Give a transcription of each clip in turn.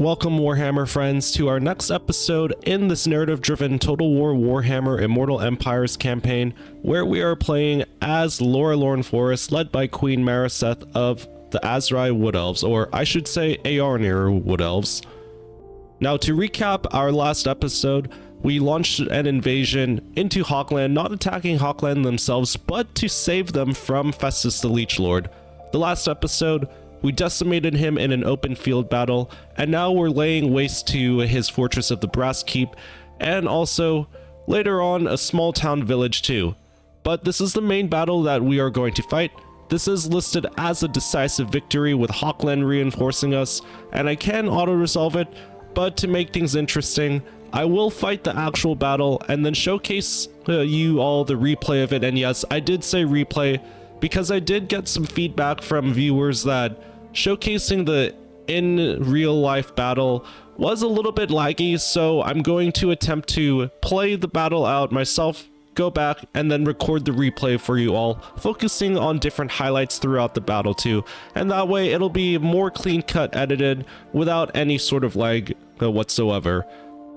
welcome Warhammer friends to our next episode in this narrative-driven Total War Warhammer Immortal Empires campaign, where we are playing as Laurelorn Forest led by Queen Marisith of the Azrai Wood Elves, or I should say Aarnir Wood Elves. Now to recap our last episode, we launched an invasion into Hochland, not attacking Hochland themselves, but to save them from Festus the Leech Lord. The last episode, we decimated him in an open field battle, and now we're laying waste to his fortress of the Brass Keep, and also, later on, a small town village too. But this is the main battle that we are going to fight. This is listed as a decisive victory with Hochland reinforcing us, and I can auto-resolve it, but to make things interesting, I will fight the actual battle and then showcase you all the replay of it. And yes, I did say replay because I did get some feedback from viewers that showcasing the in real life battle was a little bit laggy, so I'm going to attempt to play the battle out myself, go back, and then record the replay for you all, focusing on different highlights throughout the battle too, and that way it'll be more clean-cut edited without any sort of lag whatsoever.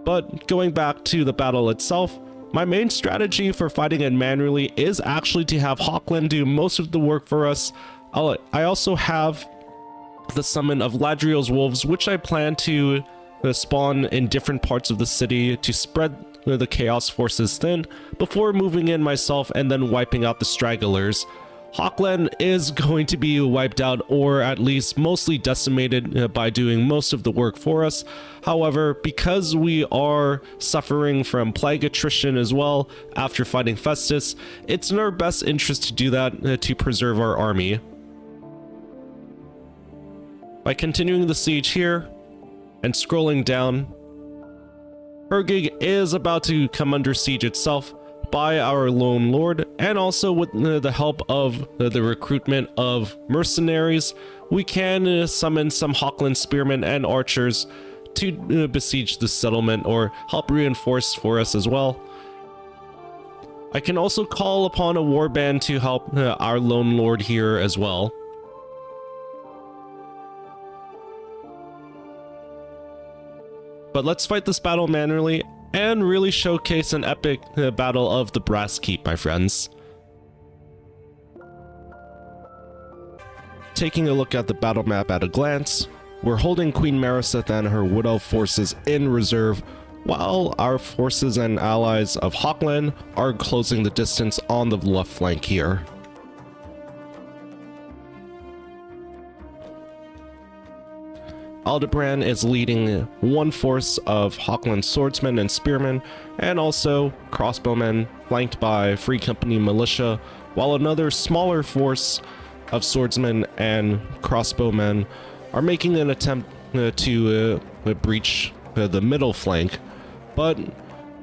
But going back to the battle itself, my main strategy for fighting it manually is actually to have Hochland do most of the work for us. I also have the summon of Ladriel's wolves, which I plan to spawn in different parts of the city to spread the chaos forces thin before moving in myself and then wiping out the stragglers. Hochland is going to be wiped out, or at least mostly decimated by doing most of the work for us. However, because we are suffering from plague attrition as well after fighting Festus, it's in our best interest to do that to preserve our army. By continuing the siege here and scrolling down, Hergig is about to come under siege itself by our lone lord, and also with the help of the recruitment of mercenaries, we can summon some Hochland spearmen and archers to besiege the settlement or help reinforce for us as well. I can also call upon a warband to help our lone lord here as well. But let's fight this battle manually and really showcase an epic battle of the Brass Keep, my friends. Taking a look at the battle map at a glance, we're holding Queen Marisith and her Wood Elf forces in reserve, while our forces and allies of Hochland are closing the distance on the left flank here. Aldebrand is leading one force of Hochland swordsmen and spearmen, and also crossbowmen flanked by Free Company militia, while another smaller force of swordsmen and crossbowmen are making an attempt to breach the middle flank. But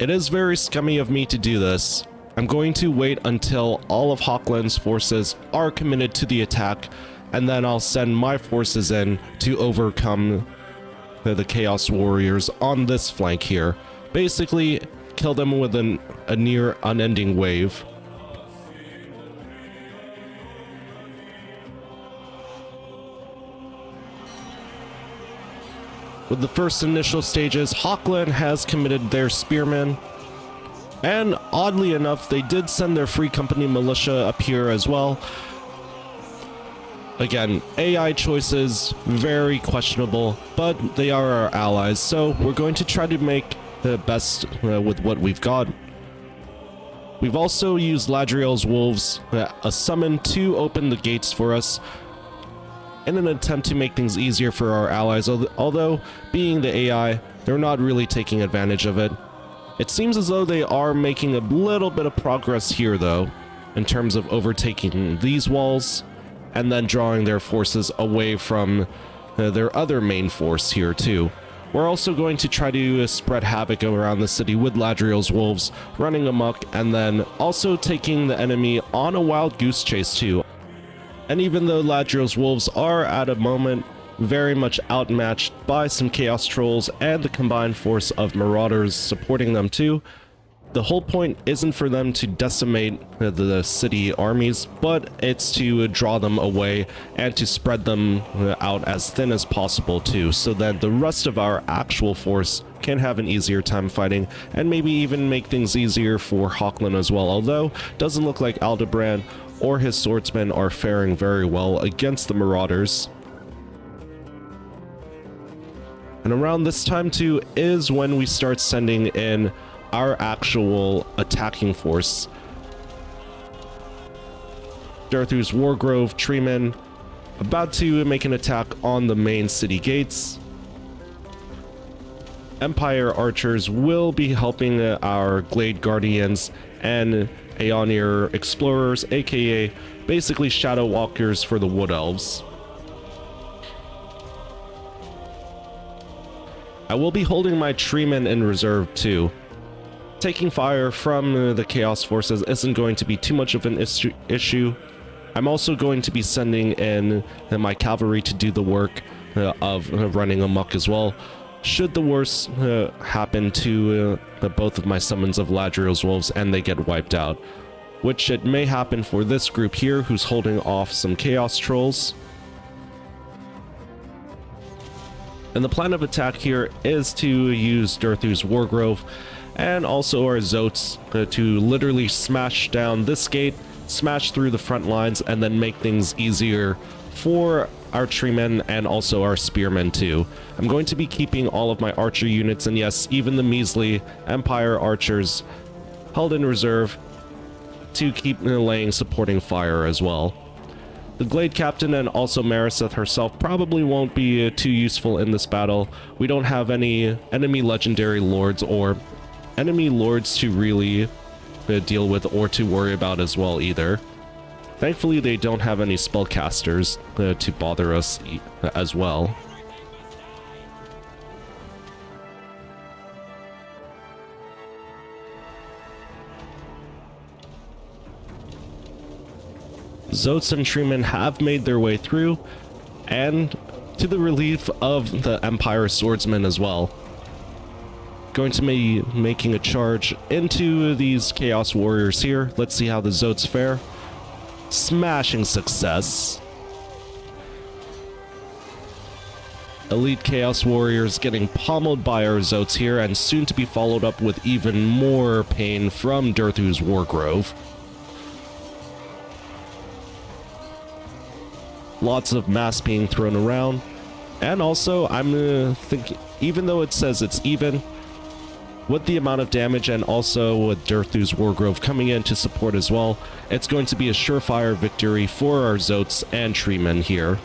it is very scummy of me to do this. I'm going to wait until all of Hochland's forces are committed to the attack, and then I'll send my forces in to overcome the Chaos Warriors on this flank here. Basically, kill them with a near unending wave. With the first initial stages, Hochland has committed their spearmen, and oddly enough, they did send their Free Company militia up here as well. Again, AI choices, very questionable, but they are our allies, so we're going to try to make the best with what we've got. We've also used Ladriel's wolves, a summon, to open the gates for us in an attempt to make things easier for our allies, although being the AI, they're not really taking advantage of it. It seems as though they are making a little bit of progress here though, in terms of overtaking these walls, and then drawing their forces away from their other main force here too. We're also going to try to spread havoc around the city with Ladriel's wolves running amok, and then also taking the enemy on a wild goose chase too. And even though Ladriel's wolves are at a moment very much outmatched by some chaos trolls and the combined force of marauders supporting them too, The whole point isn't for them to decimate the city armies, but it's to draw them away and to spread them out as thin as possible too, so that the rest of our actual force can have an easier time fighting, and maybe even make things easier for Hochland as well, although doesn't look like Aldebrand or his swordsmen are faring very well against the Marauders. And around this time too is when we start sending in our actual attacking force. Darthu's Wargrove Treemen about to make an attack on the main city gates. Empire archers will be helping our Glade Guardians and Aeonir Explorers, aka basically Shadow Walkers for the Wood Elves. I will be holding my Treemen in reserve too. Taking fire from the Chaos Forces isn't going to be too much of an issue. I'm also going to be sending in my cavalry to do the work of running amok as well, should the worst happen to both of my summons of Ladriel's Wolves and they get wiped out. Which it may happen for this group here, who's holding off some Chaos Trolls. And the plan of attack here is to use Darthu's Wargrove and also our Zotes to literally smash down this gate, smash through the front lines, and then make things easier for our Treemen and also our Spearmen too. I'm going to be keeping all of my archer units, and yes, even the measly Empire archers held in reserve to keep laying supporting fire as well. The Glade Captain and also Marisith herself probably won't be too useful in this battle. We don't have any enemy legendary lords or enemy lords to really deal with or to worry about as well either. Thankfully, they don't have any spellcasters to bother us as well. Zotes and Treemen have made their way through, and to the relief of the Empire Swordsmen as well. Going to be making a charge into these Chaos Warriors here. Let's see how the Zotes fare. Smashing success. Elite Chaos Warriors getting pummeled by our Zotes here, and soon to be followed up with even more pain from Darthu's Wargrove. Lots of mass being thrown around, and also I'm thinking, even though it says it's even, with the amount of damage and also with Darthu's Wargrove coming in to support as well, it's going to be a surefire victory for our Zotes and Treemen here.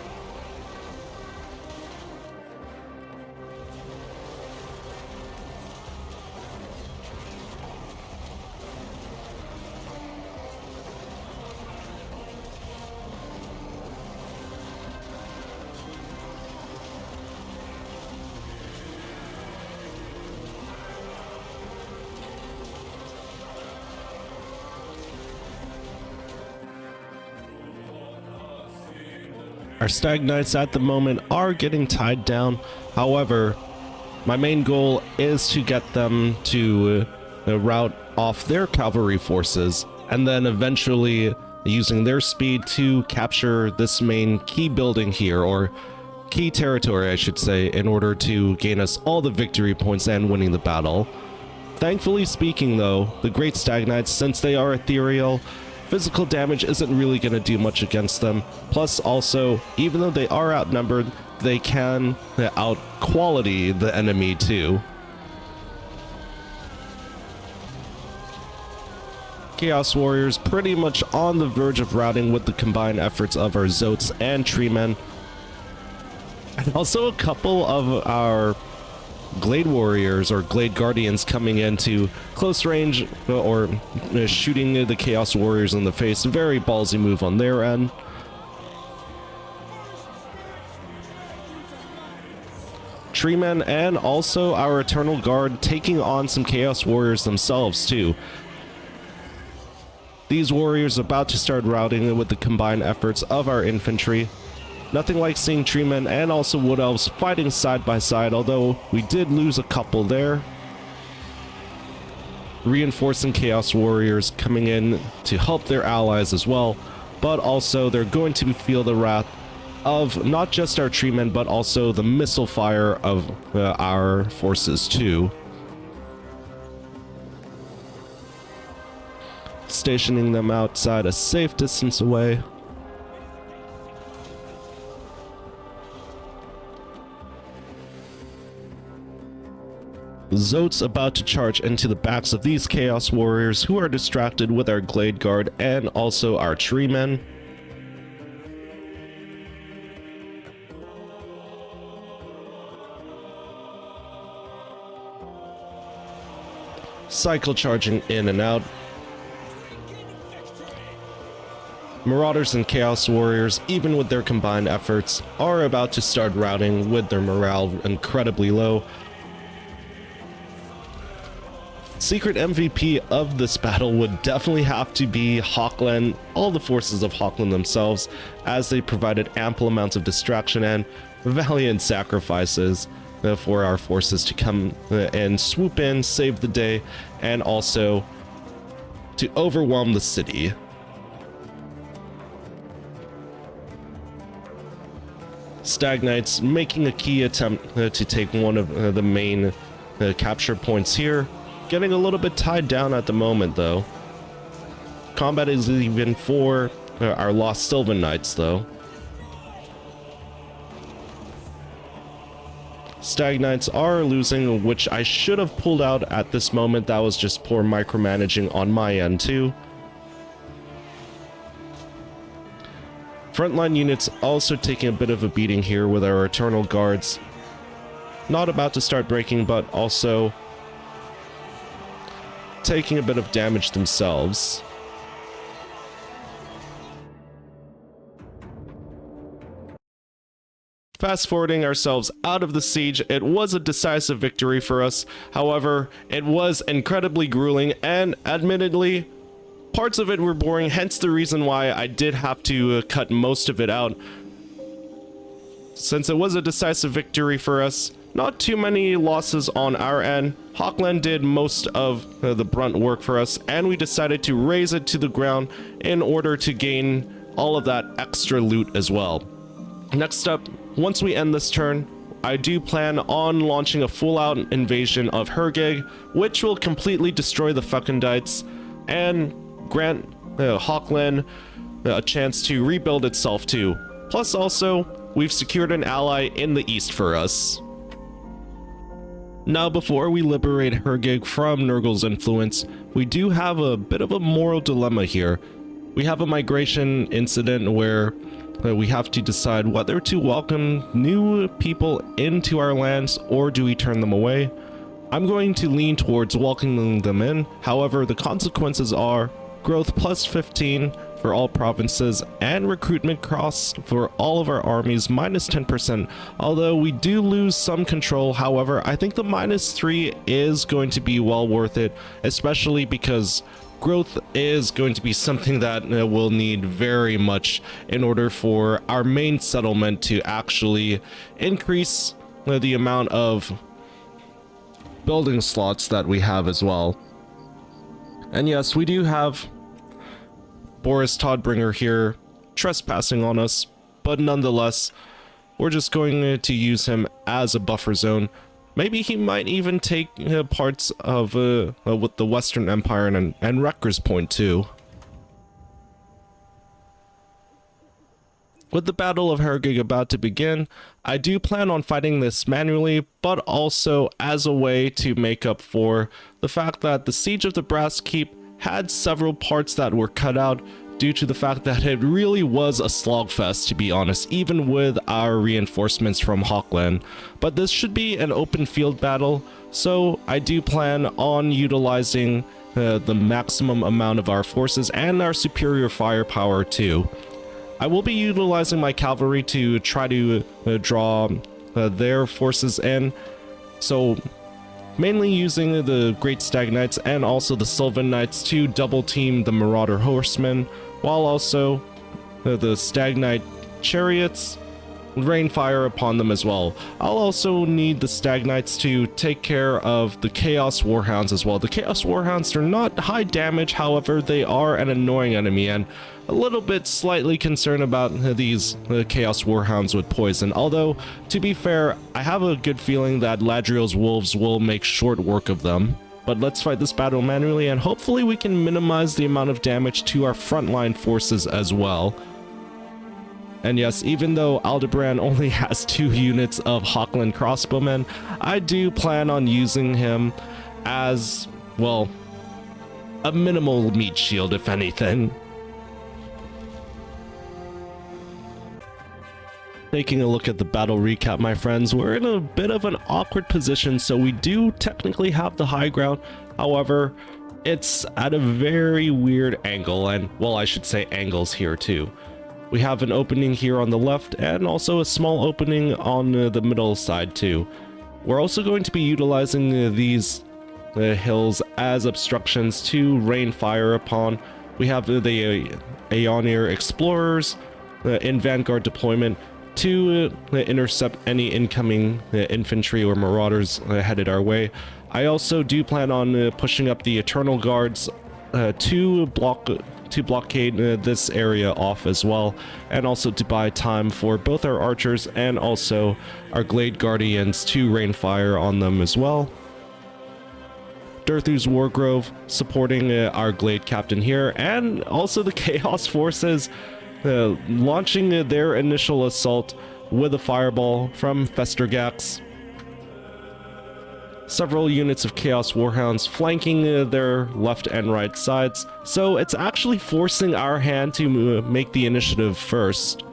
Our Stag Knights at the moment are getting tied down. However, my main goal is to get them to rout off their cavalry forces, and then eventually using their speed to capture this main key building here, or key territory I should say, in order to gain us all the victory points and winning the battle. Thankfully speaking though, the Great Stag Knights, since they are ethereal, physical damage isn't really going to do much against them. Plus also, even though they are outnumbered, they can out-quality the enemy too. Chaos Warriors pretty much on the verge of routing with the combined efforts of our Zotes and Treemen. And also a couple of our Glade Warriors or Glade Guardians coming into close range or shooting the Chaos Warriors in the face. A very ballsy move on their end. Treemen and also our Eternal Guard taking on some Chaos Warriors themselves too. These warriors about to start routing with the combined efforts of our infantry. Nothing like seeing Treemen and also Wood Elves fighting side by side, although we did lose a couple there. reinforcing Chaos Warriors coming in to help their allies as well, but also they're going to feel the wrath of not just our treemen, but also the missile fire of our forces too. Stationing them outside a safe distance away. Zot's about to charge into the backs of these Chaos Warriors who are distracted with our Glade Guard and also our Treemen. Cycle charging in and out. Marauders and Chaos Warriors, even with their combined efforts, are about to start routing with their morale incredibly low. Secret MVP of this battle would definitely have to be Hochland, all the forces of Hochland themselves, as they provided ample amounts of distraction and valiant sacrifices for our forces to come and swoop in, save the day, and also to overwhelm the city. Stag Knights making a key attempt to take one of the main capture points here. Getting a little bit tied down at the moment though. Combat is even for our lost Sylvan Knights though. Stag Knights are losing, which I should have pulled out at this moment. That was just poor micromanaging on my end too. Frontline units also taking a bit of a beating here with our Eternal Guards. Not about to start breaking, but also taking a bit of damage themselves. Fast forwarding ourselves out of the siege, it was a decisive victory for us. However, it was incredibly grueling and admittedly, parts of it were boring, hence the reason why I did have to cut most of it out. Since it was a decisive victory for us, not too many losses on our end. Hochland did most of the brunt work for us, and we decided to raze it to the ground in order to gain all of that extra loot as well. Next up, once we end this turn, I do plan on launching a full-out invasion of Hergig, which will completely destroy the Fecundites and grant Hochland a chance to rebuild itself too. Plus also, we've secured an ally in the east for us. Now, before we liberate Hergig from Nurgle's influence, we do have a bit of a moral dilemma here. We have a migration incident where we have to decide whether to welcome new people into our lands or do we turn them away. I'm going to lean towards welcoming them in. However, the consequences are growth plus 15 for all provinces and recruitment costs for all of our armies minus 10%. Although we do lose some control, however, I think the -3 is going to be well worth it, especially because growth is going to be something that we'll need very much in order for our main settlement to actually increase the amount of building slots that we have as well. And yes, we do have Boris Toddbringer here trespassing on us, but nonetheless, we're just going to use him as a buffer zone. Maybe he might even take parts of with the Western Empire and Rutgers Point too. With the Battle of Hergig about to begin, I do plan on fighting this manually, but also as a way to make up for the fact that the Siege of the Brass Keep had several parts that were cut out due to the fact that it really was a slogfest, to be honest, even with our reinforcements from Hochland. But this should be an open field battle, so I do plan on utilizing the maximum amount of our forces and our superior firepower too. I will be utilizing my cavalry to try to draw their forces in, so mainly using the Great Stag Knights and also the Sylvan Knights to double team the Marauder Horsemen, while also the Stag Knight chariots rain fire upon them as well. I'll also need the Stag Knights to take care of the Chaos Warhounds as well. The Chaos Warhounds are not high damage, however, they are an annoying enemy, and a little bit slightly concerned about these Chaos Warhounds with poison. Although, to be fair, I have a good feeling that Ladriel's wolves will make short work of them. But let's fight this battle manually, and hopefully we can minimize the amount of damage to our frontline forces as well. And yes, even though Aldebaran only has 2 units of Hochland crossbowmen, I do plan on using him as, well, a minimal meat shield, if anything. Taking a look at the battle recap, my friends, we're in a bit of an awkward position, so we do technically have the high ground. However, it's at a very weird angle, and, well, I should say angles here too. We have an opening here on the left, and also a small opening on the middle side too. We're also going to be utilizing these hills as obstructions to rain fire upon. We have the Aeonir Explorers in Vanguard deployment to intercept any incoming infantry or marauders headed our way. I also do plan on pushing up the Eternal Guards to blockade this area off as well, and also to buy time for both our archers and also our Glade Guardians to rain fire on them as well. Durthu's Wargrove supporting our Glade Captain here, and also the Chaos Forces launching their initial assault with a fireball from Festergax. Several units of Chaos Warhounds flanking their left and right sides, so it's actually forcing our hand to make the initiative first.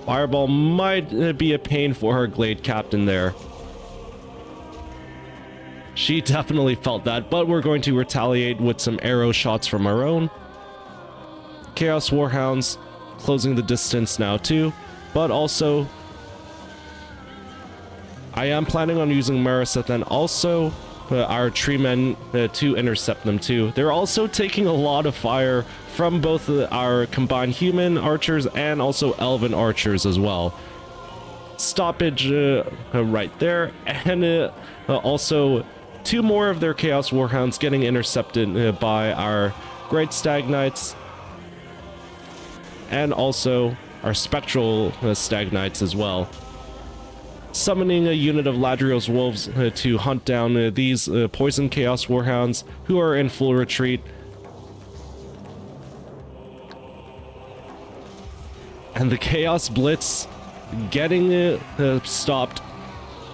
Fireball might be a pain for her Glade Captain there. She definitely felt that, but we're going to retaliate with some arrow shots from our own. Chaos Warhounds closing the distance now too, but also I am planning on using Marisith and also our tree men to intercept them too. They're also taking a lot of fire from both our combined human archers and also elven archers as well. Stoppage right there, and also 2 more of their Chaos Warhounds getting intercepted by our Great Stag Knights, and also our Spectral Stag Knights as well. Summoning a unit of Ladriel's Wolves to hunt down these Poison Chaos Warhounds who are in full retreat. And the Chaos Blitz getting stopped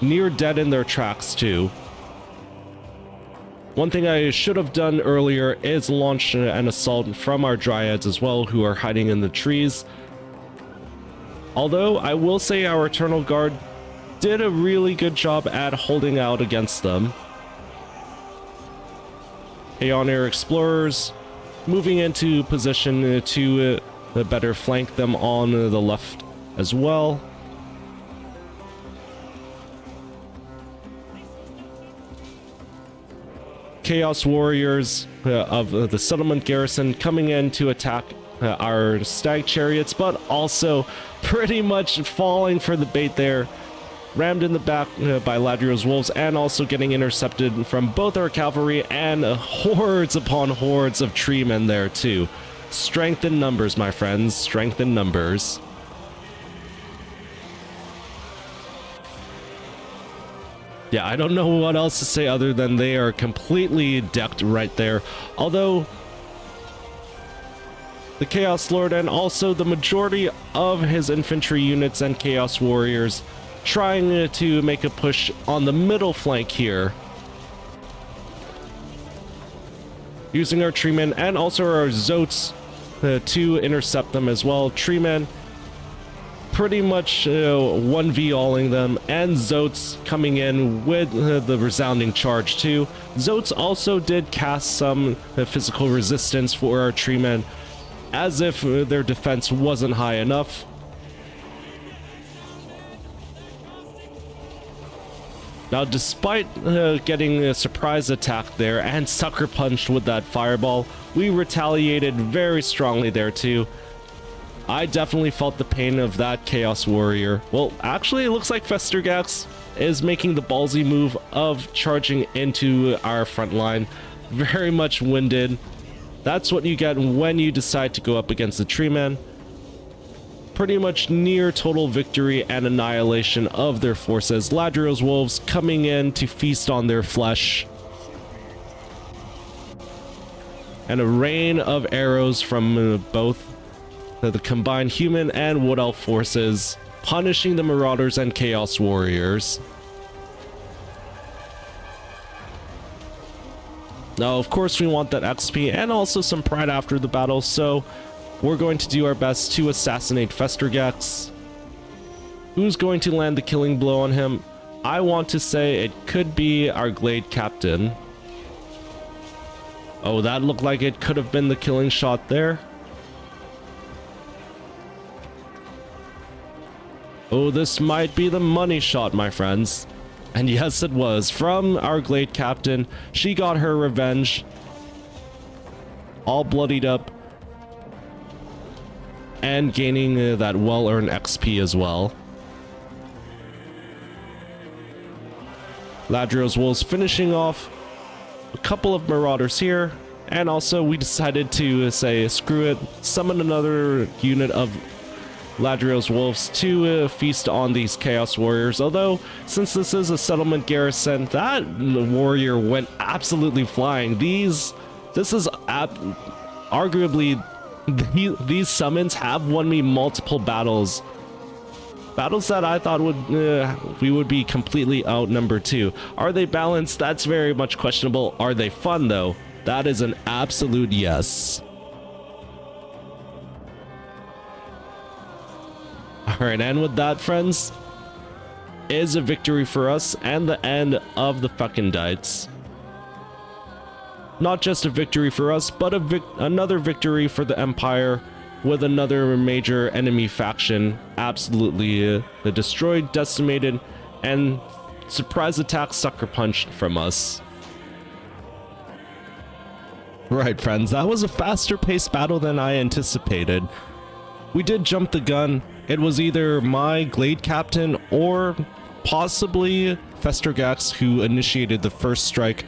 near dead in their tracks too. One thing I should have done earlier is launch an assault from our Dryads as well, who are hiding in the trees. Although I will say our Eternal Guard did a really good job at holding out against them. Aeonir Explorers moving into position to better flank them on the left as well. Chaos Warriors of the settlement garrison coming in to attack our Stag Chariots, but also pretty much falling for the bait there. Rammed in the back by Ladriel's Wolves, and also getting intercepted from both our cavalry and hordes upon hordes of tree men there too. Strength in numbers, my friends, strength in numbers. Yeah, I don't know what else to say other than they are completely decked right there. Although the Chaos Lord and also the majority of his infantry units and Chaos Warriors trying to make a push on the middle flank here. Using our treemen and also our Zotes to intercept them as well. Treemen pretty much 1v-alling them, and Zotes coming in with the resounding charge too. Zotes also did cast some physical resistance for our treemen, as if their defense wasn't high enough. Now, despite getting a surprise attack there and sucker punched with that fireball, we retaliated very strongly there too. I definitely felt the pain of that Chaos Warrior. Well, actually, it looks like Festergax is making the ballsy move of charging into our front line. Very much winded. That's what you get when you decide to go up against the Tree Man. Pretty much near total victory and annihilation of their forces. Ladrio's wolves coming in to feast on their flesh. And a rain of arrows from both the combined human and wood elf forces, punishing the marauders and chaos warriors. Now, of course, we want that XP and also some pride after the battle, so we're going to do our best to assassinate Festergax. Who's going to land the killing blow on him? I want to say it could be our Glade Captain. Oh, that looked like it could have been the killing shot there. Oh, this might be the money shot, my friends. And yes, it was. From our Glade Captain. She got her revenge. All bloodied up. And gaining that well-earned XP as well. Ladrio's Wolves finishing off a couple of marauders here. And also we decided to say, screw it, summon another unit of Ladrio's Wolves to feast on these Chaos Warriors. Although, since this is a settlement garrison, that warrior went absolutely flying. This is arguably, these summons have won me multiple battles. Battles that I thought we would be completely outnumbered too. Are they balanced? That's very much questionable. Are they fun though? That is an absolute yes. Alright, and with that, friends, is a victory for us and the end of the Fecundites. Not just a victory for us, but another victory for the Empire, with another major enemy faction absolutely destroyed, decimated, and surprise attack sucker punched from us. Right, friends, that was a faster paced battle than I anticipated. We did jump the gun. It was either my Glade Captain or possibly Festergax who initiated the first strike.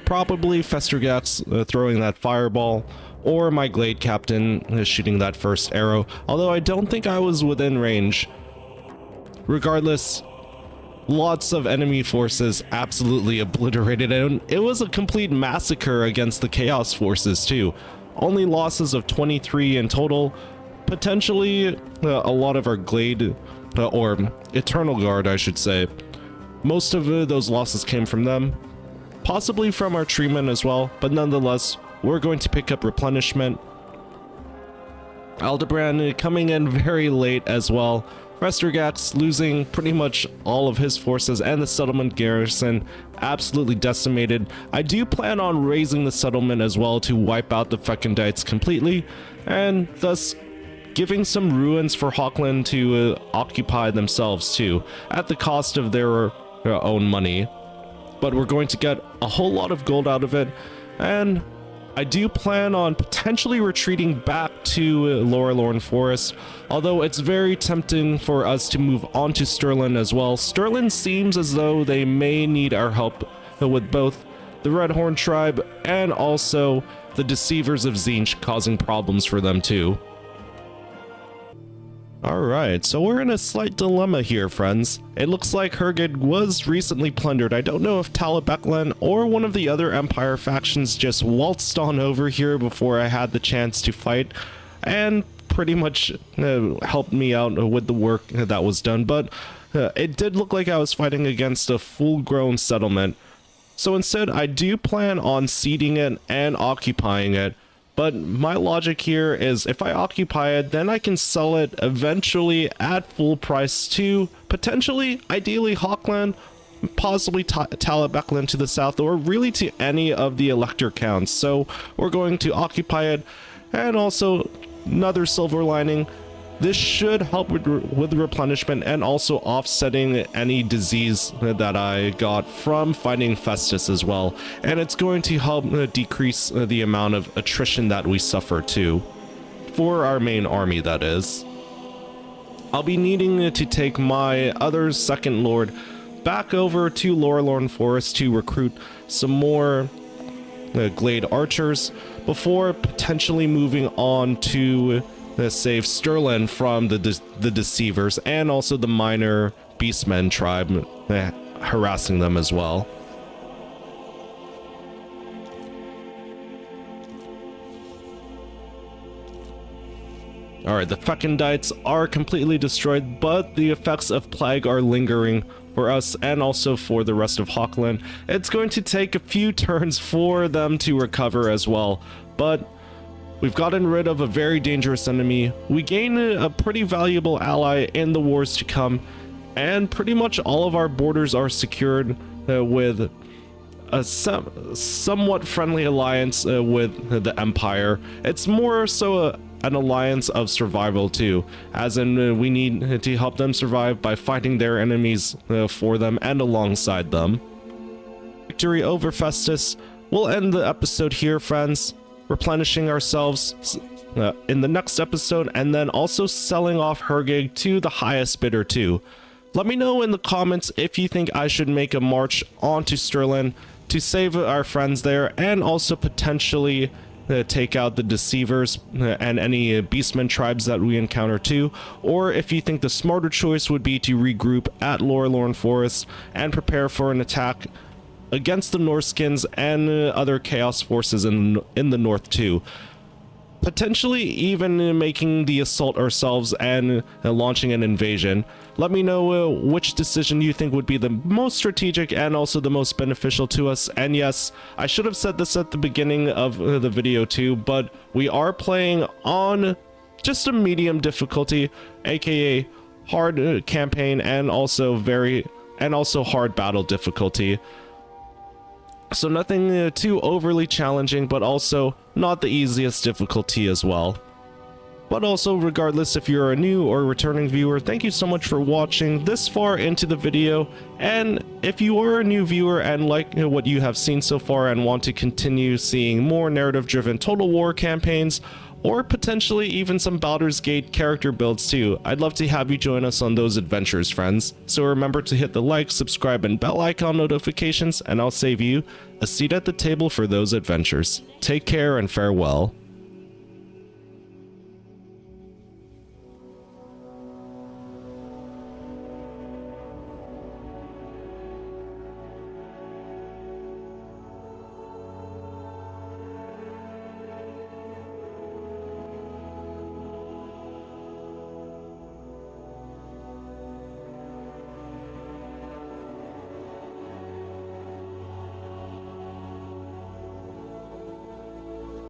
Probably Festergax throwing that fireball, or my Glade Captain shooting that first arrow, although I don't think I was within range. Regardless, lots of enemy forces absolutely obliterated, and it was a complete massacre against the Chaos forces too. Only losses of 23 in total. Potentially a lot of our Glade, or Eternal Guard I should say. Most of those losses came from them. Possibly from our Treemen as well, but nonetheless, we're going to pick up replenishment. Aldebrand coming in very late as well. Festergax losing pretty much all of his forces, and the settlement garrison absolutely decimated. I do plan on raising the settlement as well to wipe out the Fecundites completely, and thus giving some ruins for Hochland to occupy themselves too, at the cost of their own money. But we're going to get a whole lot of gold out of it, and I do plan on potentially retreating back to Laurelorn Forest, although it's very tempting for us to move on to Stirland as well. Stirland seems as though they may need our help with both the Redhorn tribe and also the Deceivers of Tzeentch causing problems for them too. Alright, so we're in a slight dilemma here, friends. It looks like Hergig was recently plundered. I don't know if Talabeclan or one of the other Empire factions just waltzed on over here before I had the chance to fight, and pretty much helped me out with the work that was done, but it did look like I was fighting against a full-grown settlement. So instead, I do plan on sieging it and occupying it. But my logic here is if I occupy it, then I can sell it eventually at full price to potentially, ideally, Hochland, possibly Talabeclan to the south, or really to any of the elector counts. So we're going to occupy it, and also another silver lining. This should help with replenishment and also offsetting any disease that I got from fighting Festus as well. And it's going to help decrease the amount of attrition that we suffer too. for our main army, that is. I'll be needing to take my other second lord back over to Laurelorn Forest to recruit some more Glade archers before potentially moving on to save Stirland from the deceivers and also the minor Beastmen tribe harassing them as well. Alright, the Fecundites are completely destroyed, but the effects of plague are lingering for us and also for the rest of Hochland. It's going to take a few turns for them to recover as well, but we've gotten rid of a very dangerous enemy. We gain a pretty valuable ally in the wars to come, and pretty much all of our borders are secured with a somewhat friendly alliance with the Empire. It's more so an alliance of survival too, as in we need to help them survive by fighting their enemies for them and alongside them. Victory over Festus. We'll end the episode here, friends, replenishing ourselves in the next episode, and then also selling off Hergig to the highest bidder too. Let me know in the comments if you think I should make a march onto Stirland to save our friends there, and also potentially take out the deceivers and any beastmen tribes that we encounter too, or if you think the smarter choice would be to regroup at Laurelorn Forest and prepare for an attack against the Norskins and other chaos forces in the north too. Potentially even making the assault ourselves and launching an invasion. Let me know which decision you think would be the most strategic and also the most beneficial to us. And yes, I should have said this at the beginning of the video too, but we are playing on just a medium difficulty, aka hard campaign and also hard battle difficulty. So nothing too overly challenging, but also not the easiest difficulty as well. But also, regardless if you're a new or returning viewer, thank you so much for watching this far into the video. And if you are a new viewer and like what you have seen so far and want to continue seeing more narrative-driven Total War campaigns, or potentially even some Baldurs Gate character builds too, I'd love to have you join us on those adventures, friends. So remember to hit the like, subscribe, and bell icon notifications, and I'll save you a seat at the table for those adventures. Take care and farewell.